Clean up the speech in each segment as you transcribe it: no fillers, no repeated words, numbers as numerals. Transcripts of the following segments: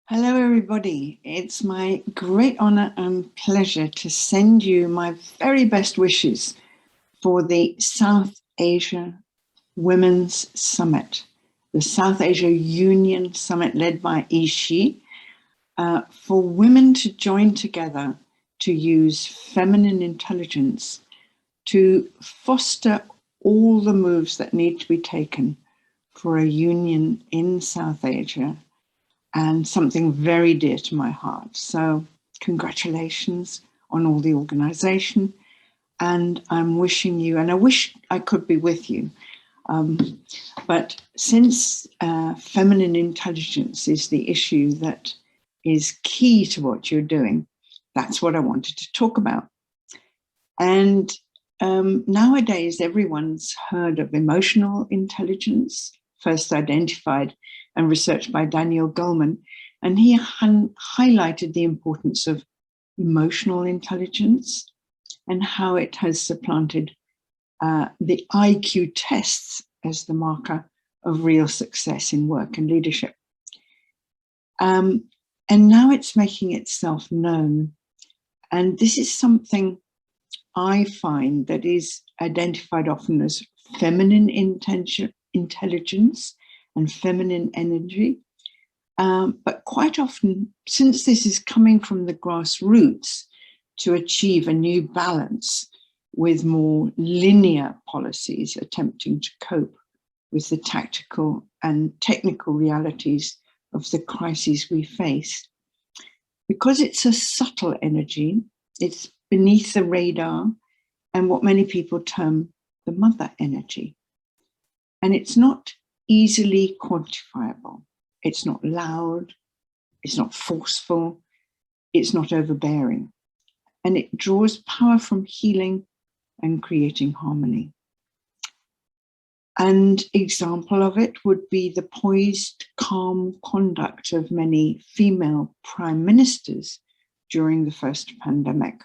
Hello, everybody. It's my great honor and pleasure to send you my very best wishes for the South Asia Women's Summit, the South Asia Union Summit led by eShe's, for women to join together to use feminine intelligence to foster all the moves that need to be taken for a union in South Asia, and something very dear to my heart. So congratulations on all the organization. And I'm wishing you, and I wish I could be with you, but since feminine intelligence is the issue that is key to what you're doing, that's what I wanted to talk about. And nowadays, everyone's heard of emotional intelligence, first identified and researched by Daniel Goleman, and he highlighted the importance of emotional intelligence and how it has supplanted the IQ tests as the marker of real success in work and leadership. And now it's making itself known. And this is something I find that is identified often as feminine intelligence and feminine energy. But quite often, since this is coming from the grassroots to achieve a new balance with more linear policies attempting to cope with the tactical and technical realities of the crises we face, because it's a subtle energy, it's beneath the radar and what many people term the mother energy. And it's not easily quantifiable. It's not loud, it's not forceful, it's not overbearing. And it draws power from healing and creating harmony. An example of it would be the poised, calm conduct of many female prime ministers during the first pandemic.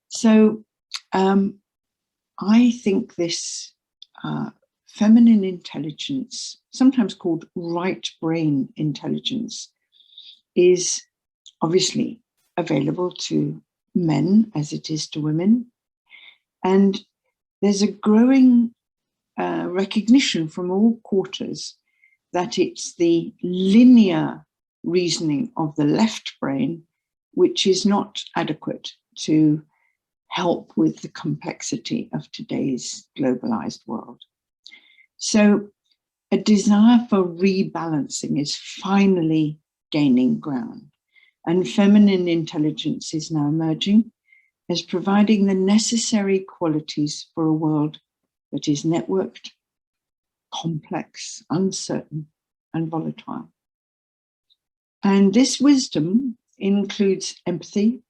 So I think this feminine intelligence, sometimes called right brain intelligence, is obviously available to men as it is to women. And there's a growing recognition from all quarters that it's the linear reasoning of the left brain which is not adequate to help with the complexity of today's globalized world. So a desire for rebalancing is finally gaining ground, and feminine intelligence is now emerging as providing the necessary qualities for a world that is networked, complex, uncertain, and volatile. And this wisdom includes empathy,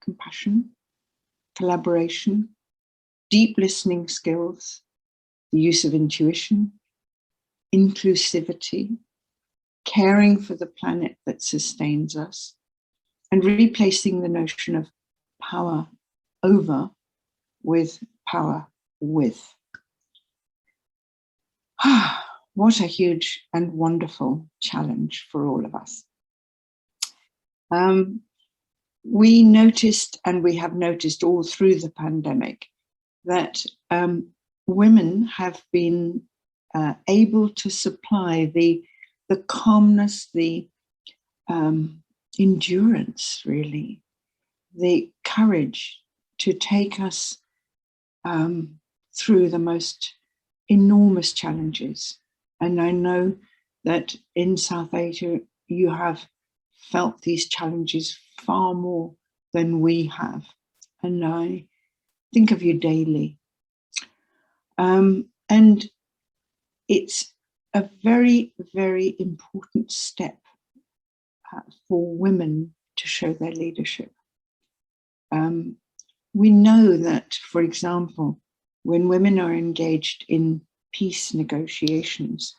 compassion, collaboration, deep listening skills, the use of intuition, inclusivity, caring for the planet that sustains us, and replacing the notion of power over with power with. What a huge and wonderful challenge for all of us. We noticed, and we have noticed all through the pandemic, that women have been able to supply the calmness, the endurance, really, the courage to take us through the most enormous challenges. And I know that in South Asia, you have felt these challenges far more than we have. And I think of you daily. And it's a very, very important step for women to show their leadership. We know that, for example, when women are engaged in peace negotiations,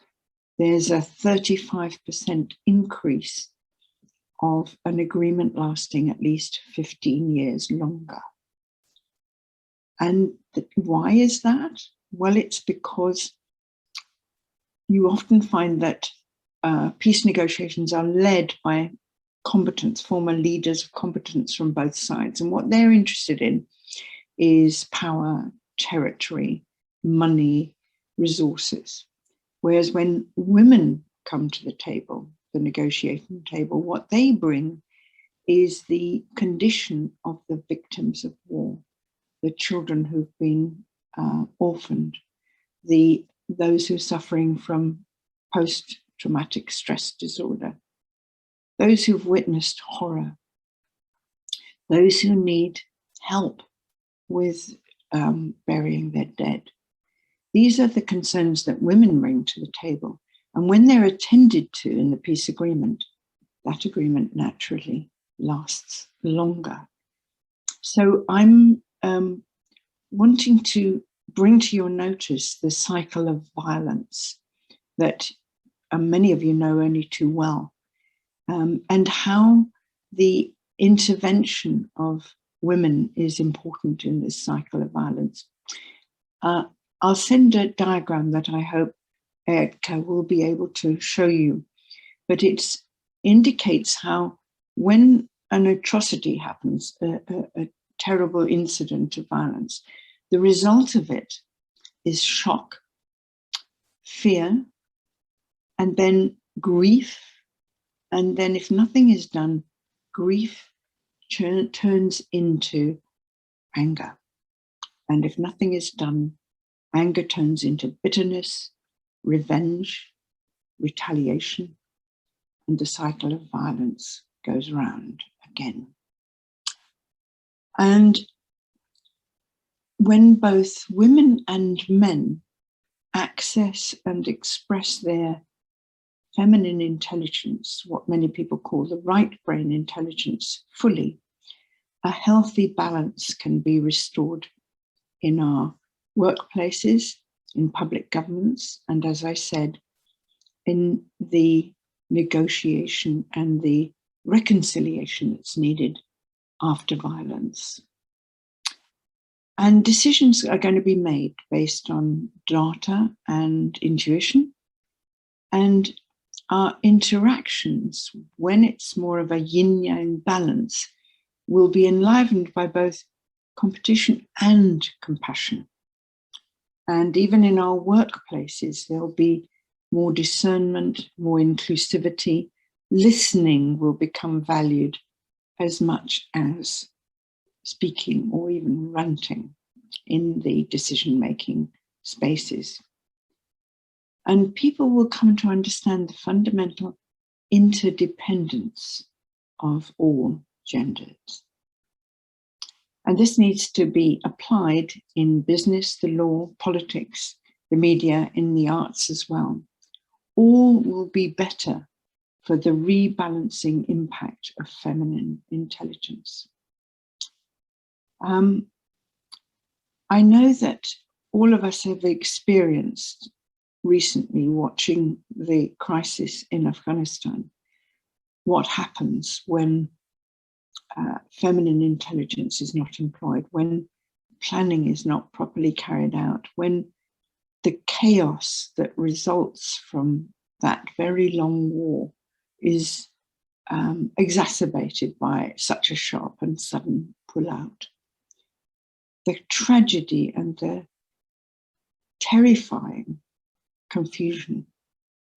there's a 35% increase of an agreement lasting at least 15 years longer. And why is that? Well, it's because you often find that peace negotiations are led by combatants, former leaders of combatants from both sides. And what they're interested in is power, territory, money, resources. Whereas when women come to the table, the negotiating table, what they bring is the condition of the victims of war, the children who've been orphaned, those who are suffering from post-traumatic stress disorder, those who've witnessed horror, those who need help with burying their dead. These are the concerns that women bring to the table. And when they're attended to in the peace agreement, that agreement naturally lasts longer. So I'm wanting to bring to your notice the cycle of violence that many of you know only too well, and how the intervention of women is important in this cycle of violence. I'll send a diagram that I hope Erica will be able to show you, but it indicates how when an atrocity happens, a terrible incident of violence, the result of it is shock, fear, and then grief. And then if nothing is done, grief turns into anger. And if nothing is done, anger turns into bitterness, revenge, retaliation, and the cycle of violence goes round again. And when both women and men access and express their feminine intelligence, what many people call the right brain intelligence, fully, a healthy balance can be restored in our workplaces, in public governments, and as I said, in the negotiation and the reconciliation that's needed after violence. And decisions are going to be made based on data and intuition, and our interactions, when it's more of a yin-yang balance, will be enlivened by both competition and compassion. And even in our workplaces, there'll be more discernment, more inclusivity. Listening will become valued as much as speaking or even ranting in the decision-making spaces. And people will come to understand the fundamental interdependence of all genders. And this needs to be applied in business, the law, politics, the media, in the arts as well. All will be better for the rebalancing impact of feminine intelligence. I know that all of us have experienced recently, watching the crisis in Afghanistan, what happens when feminine intelligence is not employed, when planning is not properly carried out, when the chaos that results from that very long war is exacerbated by such a sharp and sudden pullout. The tragedy and the terrifying confusion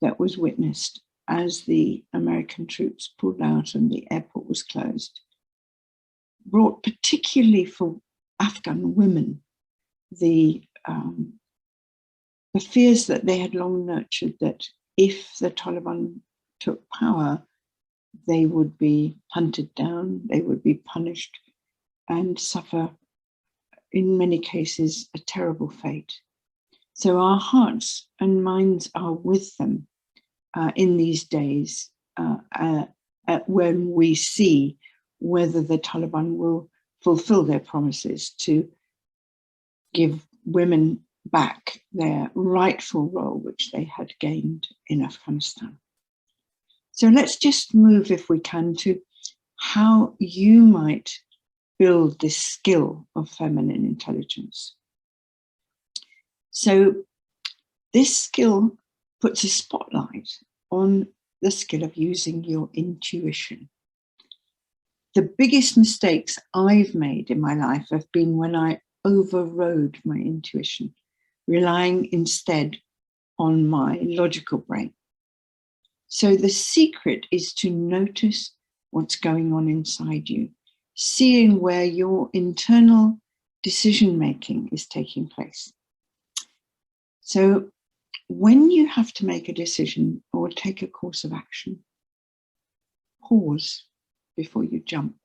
that was witnessed as the American troops pulled out and the airport was closed brought, particularly for Afghan women, the fears that they had long nurtured, that if the Taliban took power, they would be hunted down, they would be punished and suffer, in many cases, a terrible fate. So our hearts and minds are with them in these days when we see whether the Taliban will fulfill their promises to give women back their rightful role, which they had gained in Afghanistan. So let's just move, if we can, to how you might build this skill of feminine intelligence. So this skill puts a spotlight on the skill of using your intuition. The biggest mistakes I've made in my life have been when I overrode my intuition, relying instead on my logical brain. So the secret is to notice what's going on inside you, seeing where your internal decision-making is taking place. So when you have to make a decision or take a course of action, pause before you jump.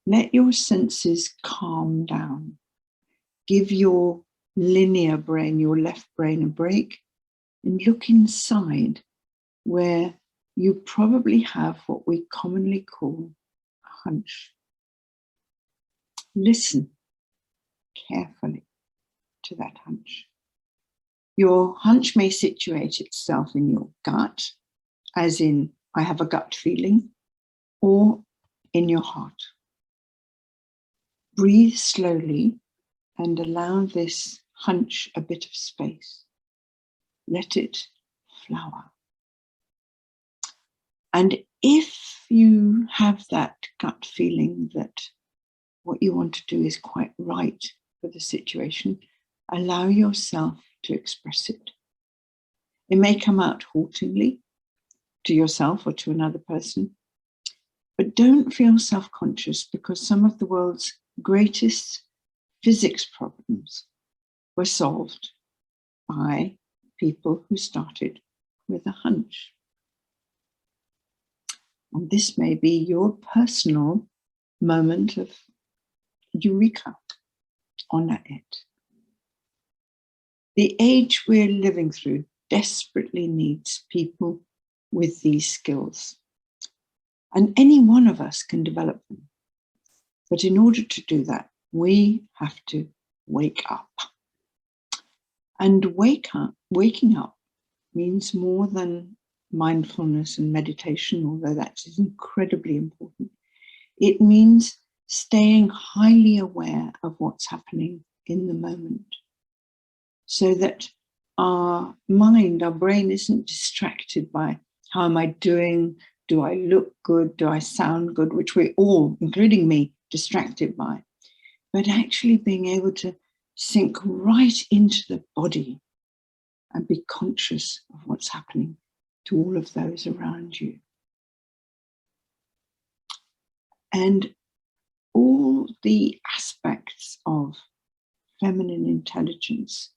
Let your senses calm down. Give your linear brain, your left brain, a break, and look inside where you probably have what we commonly call a hunch. Listen carefully to that hunch. Your hunch may situate itself in your gut, as in, I have a gut feeling, or in your heart. Breathe slowly and allow this hunch a bit of space. Let it flower. And if you have that gut feeling that what you want to do is quite right for the situation, allow yourself to express it. It may come out haltingly to yourself or to another person, but don't feel self-conscious, because some of the world's greatest physics problems were solved by people who started with a hunch. And this may be your personal moment of eureka. Honor it. The age we're living through desperately needs people with these skills. And any one of us can develop them. But in order to do that, we have to wake up. And waking up means more than mindfulness and meditation, although that's incredibly important. It means staying highly aware of what's happening in the moment, so that our mind, our brain isn't distracted by how am I doing? Do I look good? Do I sound good? Which we're all, including me, distracted by. But actually being able to sink right into the body and be conscious of what's happening to all of those around you. And all the aspects of feminine intelligence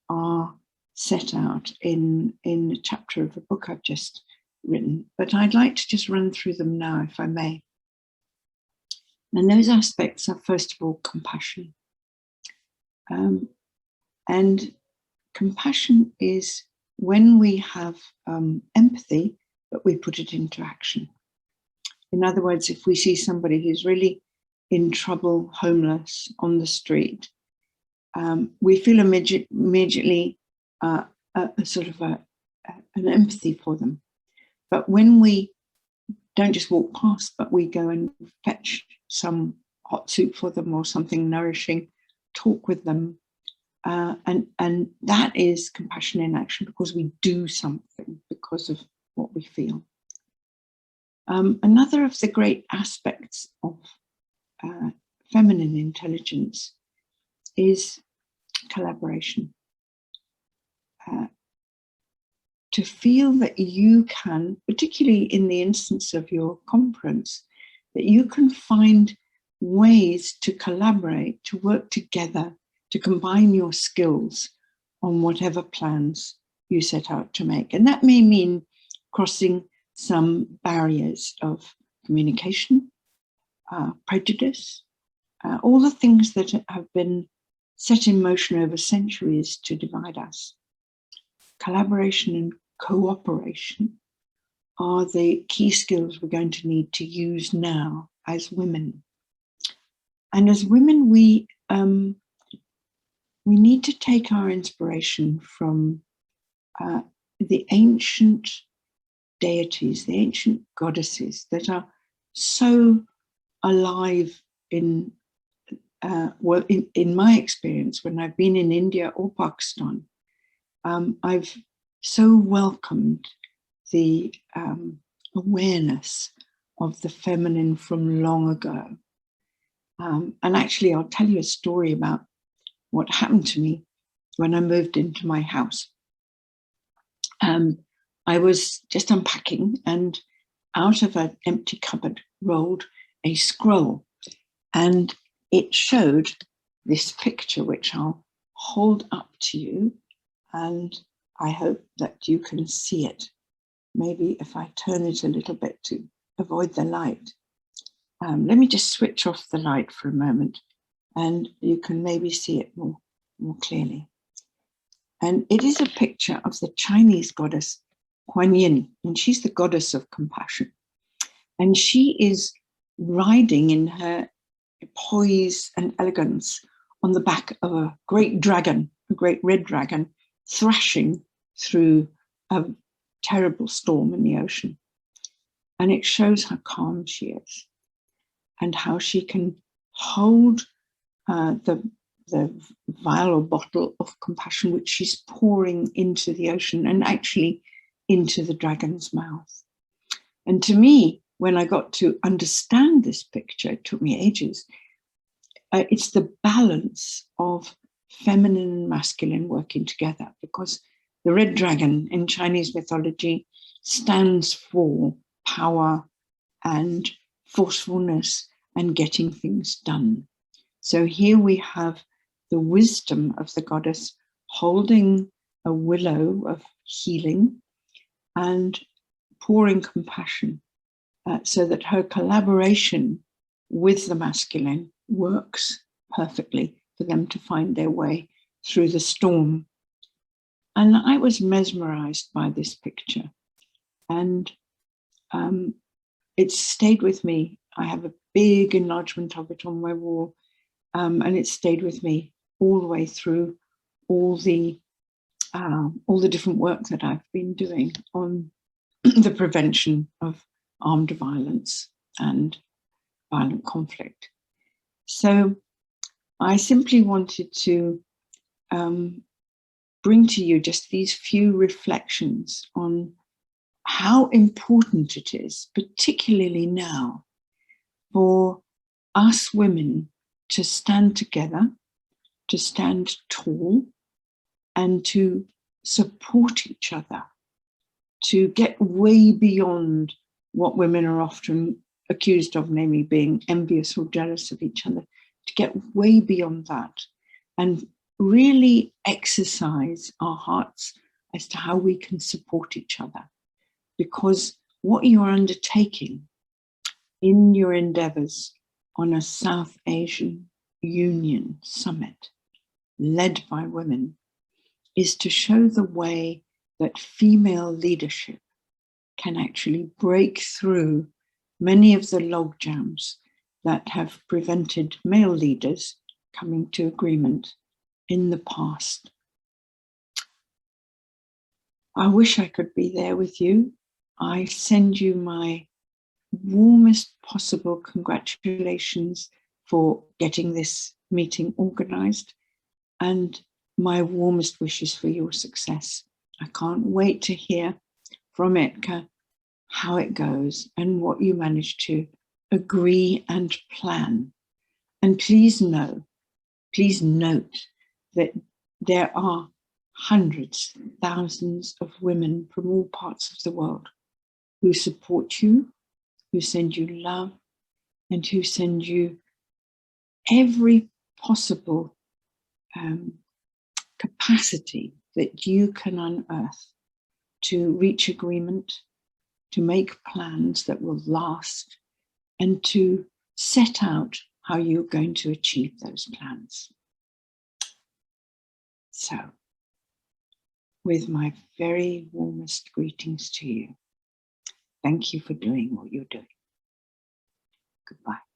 are set out in a chapter of a book I've just written, but I'd like to just run through them now, if I may. And those aspects are, first of all, compassion. And compassion is when we have empathy, but we put it into action. In other words, if we see somebody who's really in trouble, homeless, on the street, we feel immediately an empathy for them. But when we don't just walk past, but we go and fetch some hot soup for them or something nourishing, talk with them, and that is compassion in action, because we do something because of what we feel. Another of the great aspects of feminine intelligence is collaboration. To feel that you can, particularly in the instance of your conference, that you can find ways to collaborate, to work together, to combine your skills on whatever plans you set out to make. And that may mean crossing some barriers of communication, prejudice, all the things that have been set in motion over centuries to divide us. Collaboration and cooperation are the key skills we're going to need to use now as women. And as women, we need to take our inspiration from the ancient deities, the ancient goddesses that are so alive in my experience, when I've been in India or Pakistan. I've so welcomed the awareness of the feminine from long ago. And actually, I'll tell you a story about what happened to me when I moved into my house. I was just unpacking, and out of an empty cupboard rolled a scroll, and it showed this picture, which I'll hold up to you, and I hope that you can see it. Maybe if I turn it a little bit to avoid the light. Let me just switch off the light for a moment, and you can maybe see it more clearly. And it is a picture of the Chinese goddess Kuan Yin, and she's the goddess of compassion. And she is riding in her poise and elegance on the back of a great dragon, a great red dragon, thrashing through a terrible storm in the ocean. And it shows how calm she is and how she can hold the vial or bottle of compassion, which she's pouring into the ocean and actually into the dragon's mouth. And to me, when I got to understand this picture, it took me ages, it's the balance of feminine and masculine working together, because the red dragon in Chinese mythology stands for power and forcefulness and getting things done. So here we have the wisdom of the goddess holding a willow of healing and pouring compassion so that her collaboration with the masculine works perfectly for them to find their way through the storm. And I was mesmerized by this picture, and it's stayed with me. I have a big enlargement of it on my wall, and it stayed with me all the way through all the different work that I've been doing on the prevention of armed violence and violent conflict. So I simply wanted to bring to you just these few reflections on how important it is, particularly now, for us women to stand together, to stand tall, and to support each other, to get way beyond what women are often accused of, namely being envious or jealous of each other, to get way beyond that and really exercise our hearts as to how we can support each other. Because what you are undertaking in your endeavors on a South Asian Union summit led by women is to show the way that female leadership can actually break through many of the logjams that have prevented male leaders coming to agreement in the past. I wish I could be there with you. I send you my warmest possible congratulations for getting this meeting organized, and my warmest wishes for your success. I can't wait to hear from Etka how it goes and what you manage to agree and plan. And please note that there are hundreds, thousands of women from all parts of the world who support you, who send you love, and who send you every possible capacity that you can unearth to reach agreement, to make plans that will last, and to set out how you're going to achieve those plans. So, with my very warmest greetings to you, thank you for doing what you're doing. Goodbye.